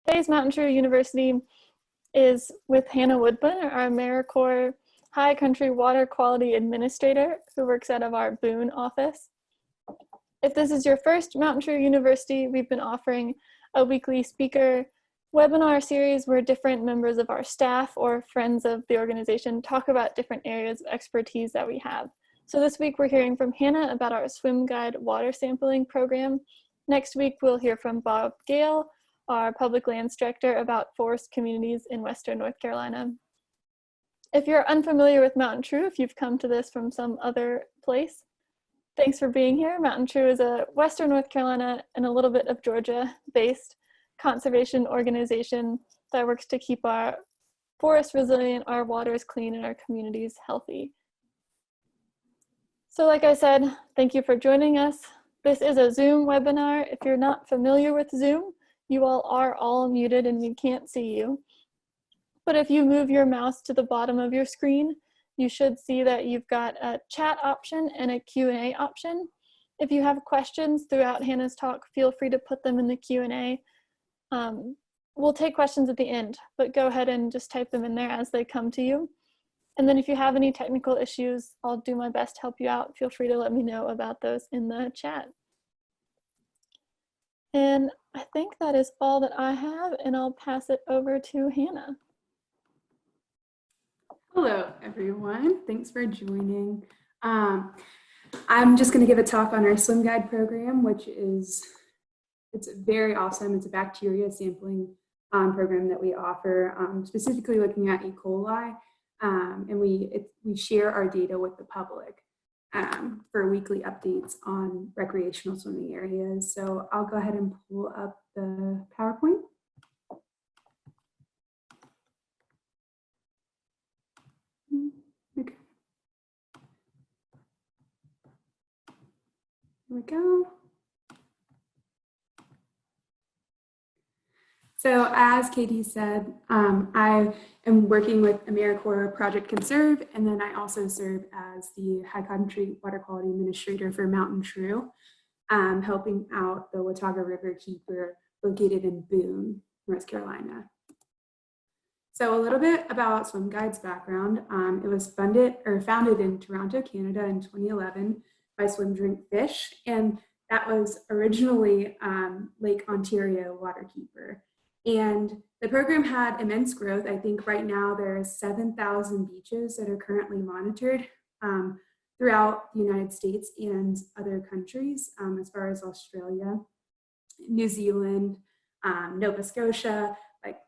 Today's MountainTrue University is with Hannah Woodburn, our AmeriCorps High Country Water Quality Administrator, who works out of our Boone office. If this is your first MountainTrue University, we've been offering a weekly speaker webinar series where different members of our staff or friends of the organization talk about different areas of expertise that we have. So this week we're hearing from Hannah about our SwimGuide water sampling program. Next week we'll hear from Bob Gale, our public lands director, about forest communities in Western North Carolina. If you're unfamiliar with MountainTrue, if you've come to this from some other place, thanks for being here. MountainTrue is a Western North Carolina and a little bit of Georgia-based conservation organization that works to keep our forests resilient, our waters clean, and our communities healthy. So like I said, thank you for joining us. This is a Zoom webinar. If you're not familiar with Zoom, you all are all muted and we can't see you. But if you move your mouse to the bottom of your screen, you should see that you've got a chat option and a Q&A option. If you have questions throughout Hannah's talk, feel free to put them in the Q&A. We'll take questions at the end, but go ahead and just type them in there as they come to you. And then if you have any technical issues, I'll do my best to help you out. Feel free to let me know about those in the chat. And I think that is all that I have, and I'll pass it over to Hannah. Hello, everyone. Thanks for joining. I'm just going to give a talk on our SwimGuide program, which is, it's very awesome. It's a bacteria sampling program that we offer, specifically looking at E.Coli, and we share our data with the public for weekly updates on recreational swimming areas. So I'll go ahead and pull up the PowerPoint. Okay. Here we go. So as Katie said, I am working with AmeriCorps Project Conserve, and then I also serve as the High Country Water Quality Administrator for MountainTrue, helping out the Watauga River Keeper located in Boone, North Carolina. So a little bit about SwimGuide's background. It was founded in Toronto, Canada in 2011 by Swim Drink Fish, and that was originally Lake Ontario Waterkeeper. And the program had immense growth. I think right now there are 7,000 beaches that are currently monitored throughout the United States and other countries, as far as Australia, New Zealand, Nova Scotia. Like,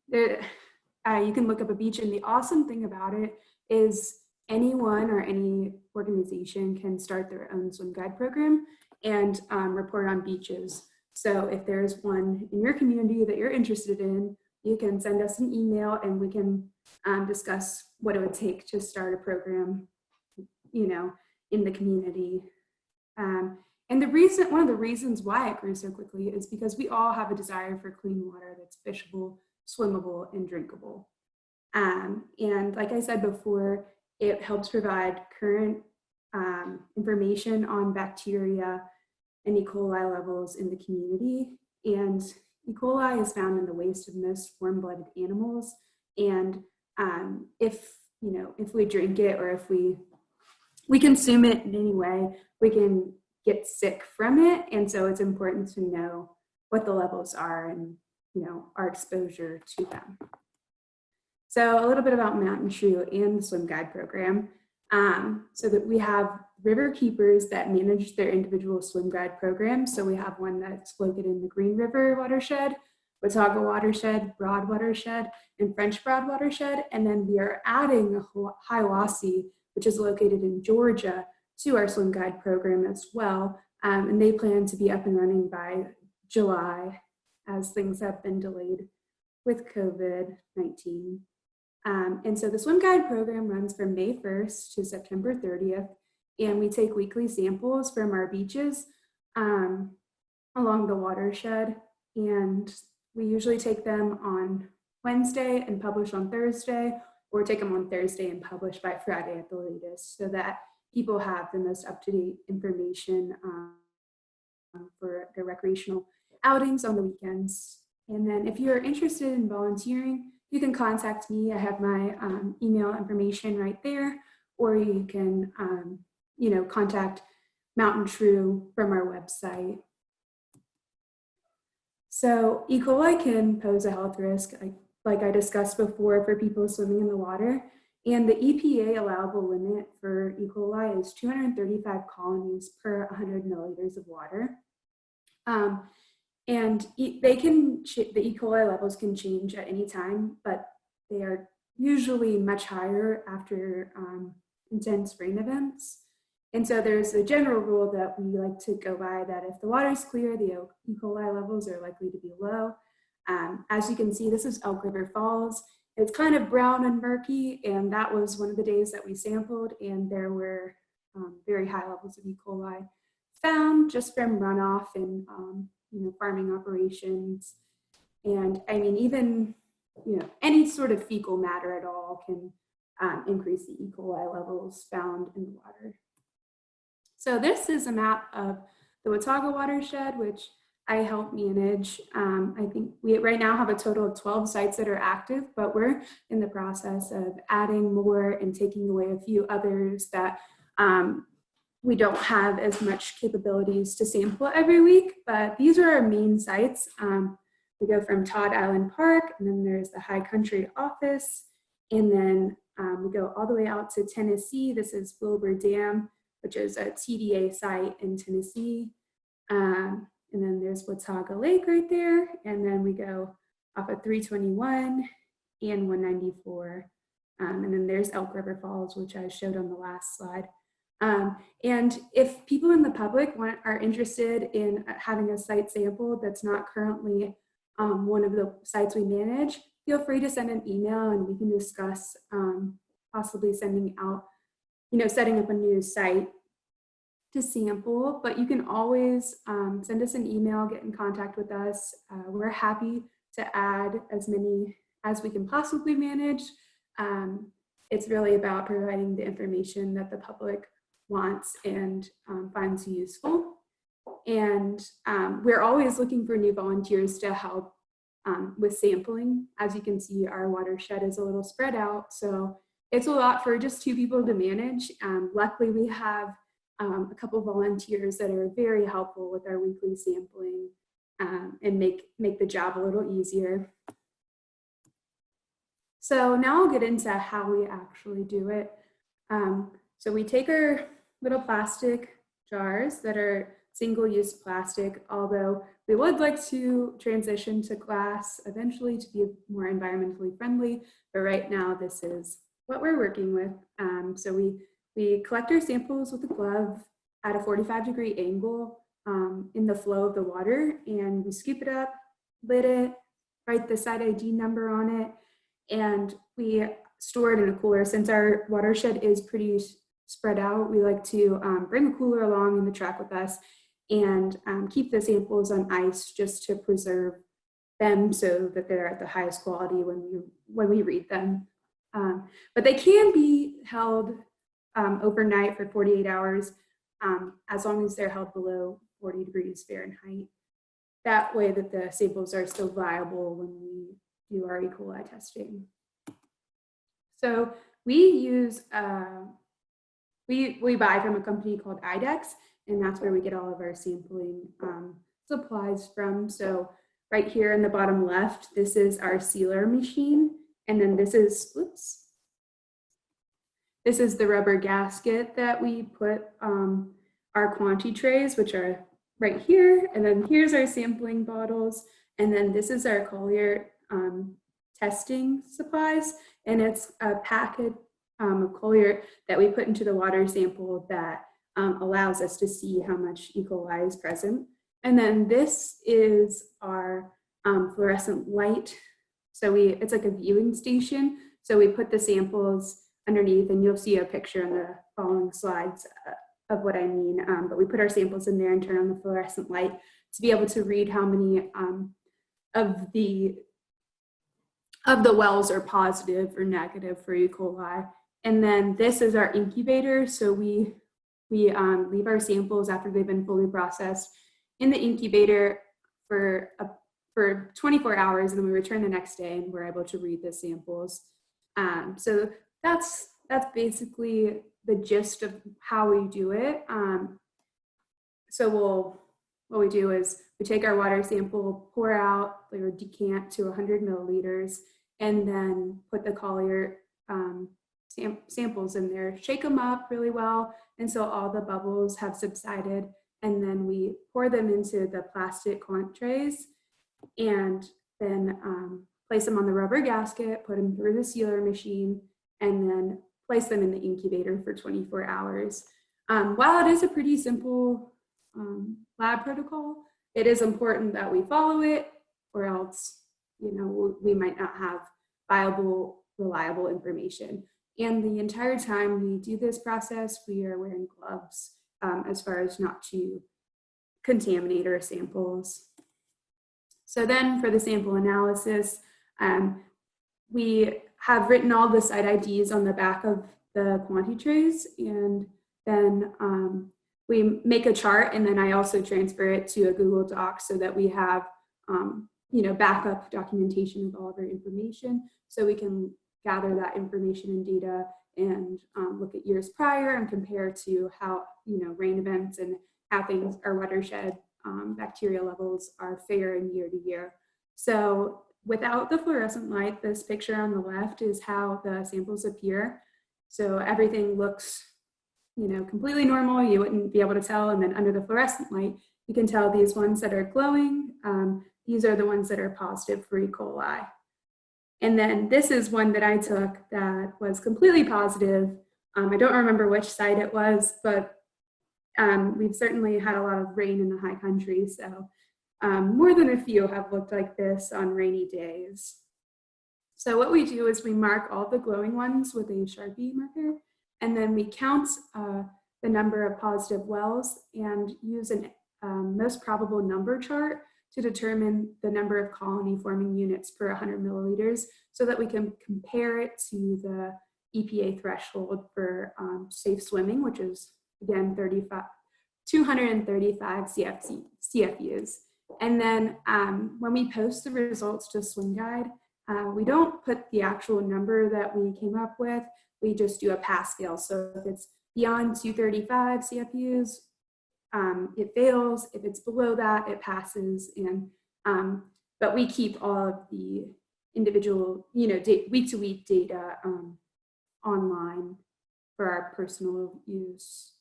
you can look up a beach, and the awesome thing about it is anyone or any organization can start their own SwimGuide program and report on beaches. So if there's one in your community that you're interested in, you can send us an email and we can discuss what it would take to start a program, you know, in the community. And one of the reasons why it grew so quickly is because we all have a desire for clean water that's fishable, swimmable, and drinkable. And like I said before, it helps provide current information on bacteria and E. coli levels in the community. And E. coli is found in the waste of most warm-blooded animals. And if we drink it or if we consume it in any way, we can get sick from it. And so it's important to know what the levels are and, you know, our exposure to them. So a little bit about MountainTrue and the SwimGuide program. So that we have river keepers that manage their individual SwimGuide programs. So we have one that's located in the Green River Watershed, Watauga Watershed, Broad Watershed, and French Broad Watershed. And then we are adding Hiawassee, which is located in Georgia, to our SwimGuide program as well. And they plan to be up and running by July, as things have been delayed with COVID-19. And so the SwimGuide program runs from May 1st to September 30th, and we take weekly samples from our beaches along the watershed, and we usually take them on Wednesday and publish on Thursday, or take them on Thursday and publish by Friday at the latest, so that people have the most up-to-date information for their recreational outings on the weekends And then if you're interested in volunteering, you can contact me. I have my email information right there, or you can, contact MountainTrue from our website. So E. coli can pose a health risk, like I discussed before, for people swimming in the water. And the EPA allowable limit for E. coli is 235 colonies per 100 milliliters of water. And the E. coli levels can change at any time, but they are usually much higher after intense rain events. And so there's a general rule that we like to go by, that if the water is clear, the E. coli levels are likely to be low. As you can see, this is Elk River Falls. It's kind of brown and murky, and that was one of the days that we sampled, and there were very high levels of E. coli found just from runoff and farming operations. And I mean, even any sort of fecal matter at all can increase the E. coli levels found in the water. So this is a map of the Watauga watershed, which I help manage. I think we right now have a total of 12 sites that are active, but we're in the process of adding more and taking away a few others that we don't have as much capabilities to sample every week. But these are our main sites. We go from Todd Island Park, and then there's the High Country office, and then we go all the way out to Tennessee. This is Wilbur Dam, which is a TDA site in Tennessee. And then there's Watauga Lake right there. And then we go off of 321 and 194. And then there's Elk River Falls, which I showed on the last slide. And if people in the public are interested in having a site sampled that's not currently one of the sites we manage, feel free to send an email and we can discuss possibly sending out, setting up a new site to sample. But you can always send us an email, get in contact with us. We're happy to add as many as we can possibly manage. It's really about providing the information that the public wants and finds useful. And we're always looking for new volunteers to help with sampling. As you can see, our watershed is a little spread out, so it's a lot for just 2 people to manage. Luckily, we have a couple volunteers that are very helpful with our weekly sampling and make the job a little easier. So now I'll get into how we actually do it. So we take our little plastic jars that are single-use plastic, although we would like to transition to glass eventually to be more environmentally friendly, but right now this is what we're working with. So we collect our samples with a glove at a 45-degree angle in the flow of the water, and we scoop it up, lid it, write the site ID number on it, and we store it in a cooler. Since our watershed is pretty spread out, we like to bring a cooler along in the truck with us and keep the samples on ice just to preserve them so that they're at the highest quality when we read them. But they can be held overnight for 48 hours as long as they're held below 40 degrees Fahrenheit. That way that the samples are still viable when we do our E. coli testing. So we use, we buy from a company called IDEX, and that's where we get all of our sampling supplies from. So right here in the bottom left, this is our sealer machine. And then this is, this is the rubber gasket that we put our quantity trays, which are right here. And then here's our sampling bottles. And then this is our Colilert testing supplies. And it's a packet of Colilert that we put into the water sample that allows us to see how much E. coli is present. And then this is our fluorescent light. So it's like a viewing station. So we put the samples underneath, and you'll see a picture in the following slides of what I mean. But we put our samples in there and turn on the fluorescent light to be able to read how many of the wells are positive or negative for E. coli. And then this is our incubator. So we leave our samples after they've been fully processed in the incubator for for 24 hours, and then we return the next day and we're able to read the samples. So that's basically the gist of how we do it. So what we do is we take our water sample, pour out or decant to 100 milliliters, and then put the Colilert samples in there, shake them up really well until all the bubbles have subsided, and then we pour them into the plastic quant trays, and then place them on the rubber gasket, put them through the sealer machine, and then place them in the incubator for 24 hours. While it is a pretty simple lab protocol, it is important that we follow it, or else, you know, we might not have viable, reliable information. And the entire time we do this process, we are wearing gloves as far as not to contaminate our samples. So then for the sample analysis, we have written all the site IDs on the back of the quantity trays, and then we make a chart, and then I also transfer it to a Google Doc so that we have you know, backup documentation of all of our information, so we can gather that information and data and look at years prior and compare to how, you know, rain events and how things, our watershed bacteria levels are faring year to year. So without the fluorescent light, this picture on the left is how the samples appear. So everything looks, you know, completely normal. You wouldn't be able to tell. And then under the fluorescent light, you can tell these ones that are glowing. These are the ones that are positive for E. coli. And then this is one that I took that was completely positive. I don't remember which site it was, but we've certainly had a lot of rain in the high country. So more than a few have looked like this on rainy days. So what we do is we mark all the glowing ones with a Sharpie marker, and then we count the number of positive wells and use a most probable number chart to determine the number of colony forming units per 100 milliliters, so that we can compare it to the EPA threshold for safe swimming, which is again 235 CFUs. And then when we post the results to SwimGuide, we don't put the actual number that we came up with, we just do a pass fail. So if it's beyond 235 CFUs, it fails. If it's below that, it passes. And but we keep all of the individual, you know, week to week data online for our personal use.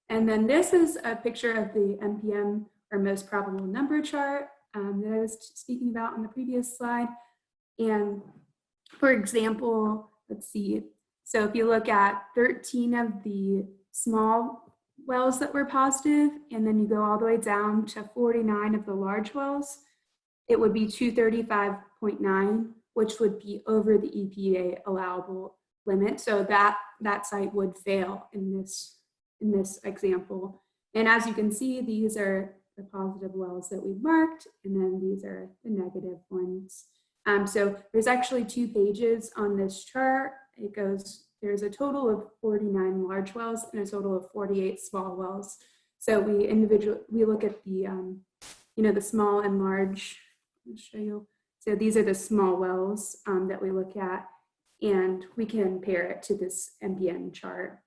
And then this is a picture of the MPM, or most probable number chart, that I was speaking about on the previous slide. And for example, let's see. So if you look at 13 of the small wells that were positive, and then you go all the way down to 49 of the large wells, it would be 235.9, which would be over the EPA allowable limit. So that site would fail in this example. And as you can see, these are the positive wells that we marked, and then these are the negative ones. So there's actually 2 pages on this chart. It goes, there's a total of 49 large wells and a total of 48 small wells. So we look at the, you know, the small and large. I'll show you. So these are the small wells that we look at, and we can compare it to this MPM chart.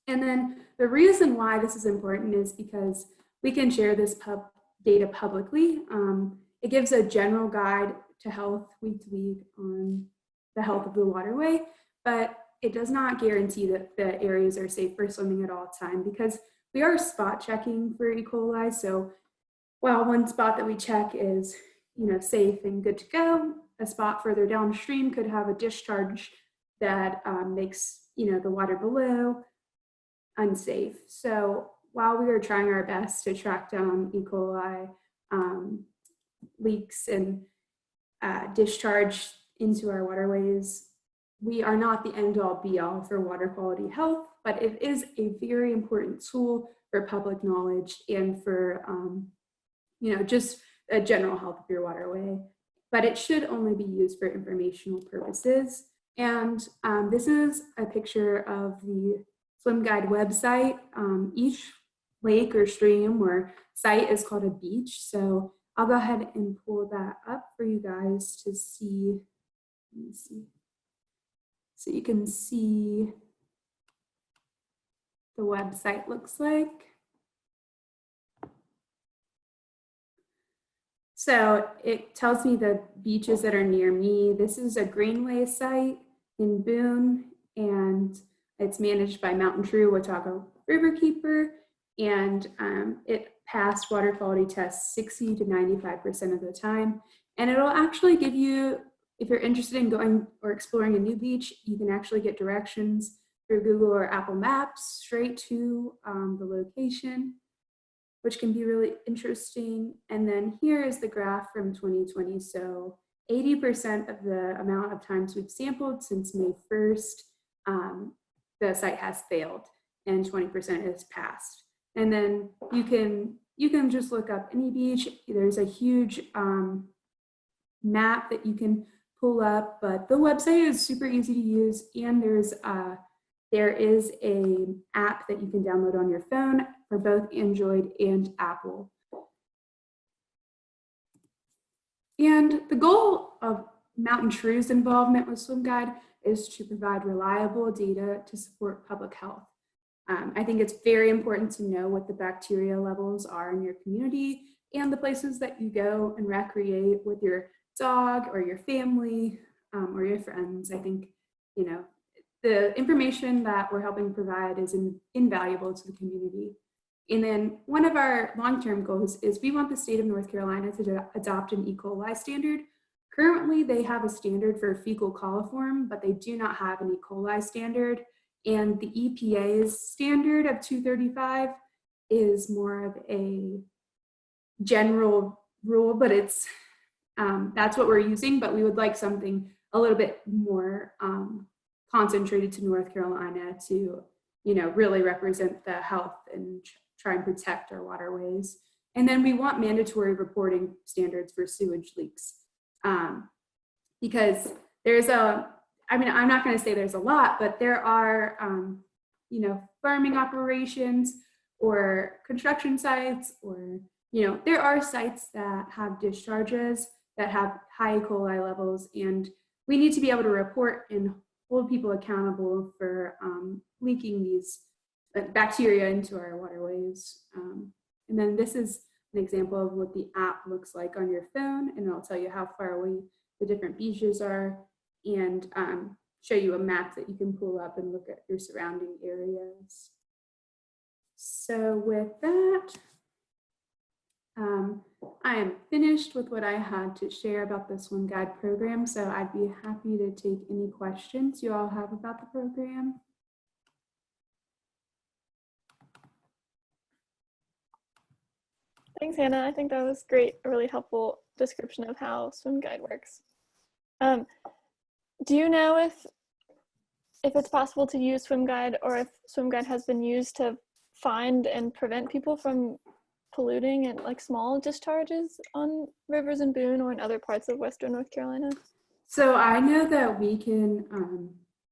And then the reason why this is important is because we can share this data publicly. It gives a general guide to health week to week on the health of the waterway, but it does not guarantee that the areas are safe for swimming at all time, because we are spot checking for E. coli. So while one spot that we check is, you know, safe and good to go, a spot further downstream could have a discharge that makes, you know, the water below unsafe. So while we are trying our best to track down E. coli leaks and discharge into our waterways, we are not the end-all be-all for water quality health, but it is a very important tool for public knowledge and for, you know, just a general health of your waterway. But it should only be used for informational purposes. And this is a picture of the SwimGuide website. Each lake or stream or site is called a beach. So I'll go ahead and pull that up for you guys to see. Let me see. So you can see the website looks like. So it tells me the beaches that are near me. This is a Greenway site in Boone, and it's managed by MountainTrue, Watauga Riverkeeper, and it passed water quality tests 60 to 95% of the time. And it'll actually give you, if you're interested in going or exploring a new beach, you can actually get directions through Google or Apple Maps straight to the location, which can be really interesting. And then here is the graph from 2020. So 80% of the amount of times we've sampled since May 1st, the site has failed, and 20% has passed. And then you can just look up any beach. There's a huge map that you can pull up, but the website is super easy to use, and there is an app that you can download on your phone for both Android and Apple. And the goal of MountainTrue's involvement with SwimGuide is to provide reliable data to support public health. I think it's very important to know what the bacteria levels are in your community and the places that you go and recreate with your dog or your family or your friends. I think, you know, the information that we're helping provide is invaluable to the community. And then one of our long-term goals is we want the state of North Carolina to adopt an E.Coli standard. Currently, they have a standard for fecal coliform, but they do not have an E.Coli standard. And the EPA's standard of 235 is more of a general rule, but it's that's what we're using, but we would like something a little bit more concentrated to North Carolina to, you know, really represent the health and try and protect our waterways. And then we want mandatory reporting standards for sewage leaks, because there's I'm not going to say there's a lot, but there are, you know, farming operations or construction sites, or, you know, there are sites that have discharges that have high E. coli levels, and we need to be able to report and hold people accountable for leaking these bacteria into our waterways. And then this is an example of what the app looks like on your phone, and it'll tell you how far away the different beaches are, and show you a map that you can pull up and look at your surrounding areas. So with that, I am finished with what I had to share about the SwimGuide program, so I'd be happy to take any questions you all have about the program. Thanks, Hannah. I think that was great, a really helpful description of how SwimGuide works. Do you know if it's possible to use SwimGuide, or if SwimGuide has been used to find and prevent people from polluting and like small discharges on rivers in Boone or in other parts of Western North Carolina? So I know that we can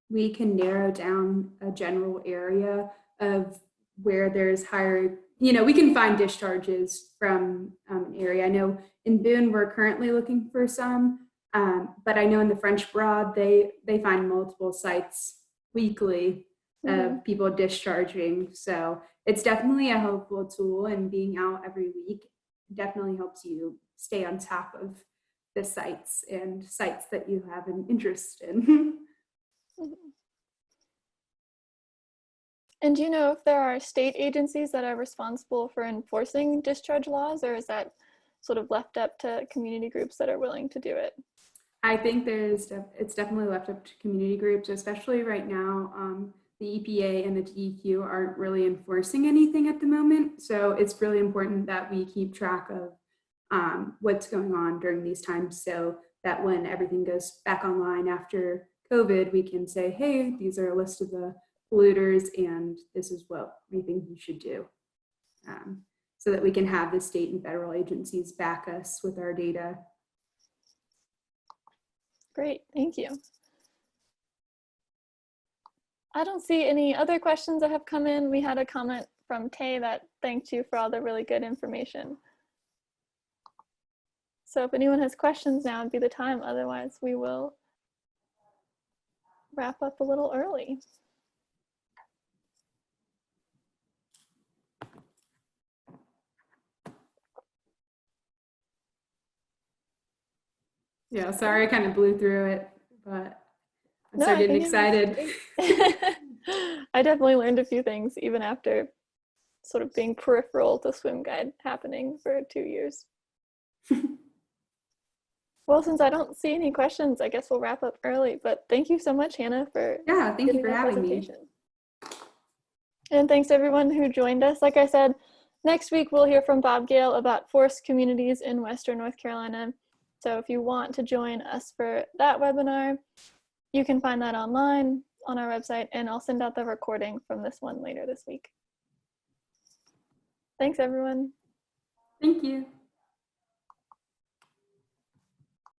narrow down a general area of where there's higher, you know, we can find discharges from an area. I know in Boone, we're currently looking for some, but I know in the French Broad, they find multiple sites weekly of people discharging. So it's definitely a helpful tool, and being out every week definitely helps you stay on top of the sites and sites that you have an interest in. And do you know if there are state agencies that are responsible for enforcing discharge laws, or is that sort of left up to community groups that are willing to do it? I think it's definitely left up to community groups, especially right now. The EPA and the DEQ aren't really enforcing anything at the moment. So it's really important that we keep track of what's going on during these times, so that when everything goes back online after COVID, we can say, hey, these are a list of the polluters, and this is what we think you should do. So that we can have the state and federal agencies back us with our data. Great, thank you. I don't see any other questions that have come in. We had a comment from Tay that thanked you for all the really good information. So if anyone has questions, now would be the time. Otherwise, we will wrap up a little early. Yeah, sorry, I kind of blew through it, but I No, started I getting think it excited. was great. I definitely learned a few things even after sort of being peripheral to SwimGuide happening for 2 years. Well, since I don't see any questions, I guess we'll wrap up early. But thank you so much, Hannah, for Yeah, thank you giving for our having me. presentation. And thanks to everyone who joined us. Like I said, next week we'll hear from Bob Gale about forest communities in Western North Carolina. So if you want to join us for that webinar, you can find that online on our website, and I'll send out the recording from this one later this week. Thanks, everyone. Thank you.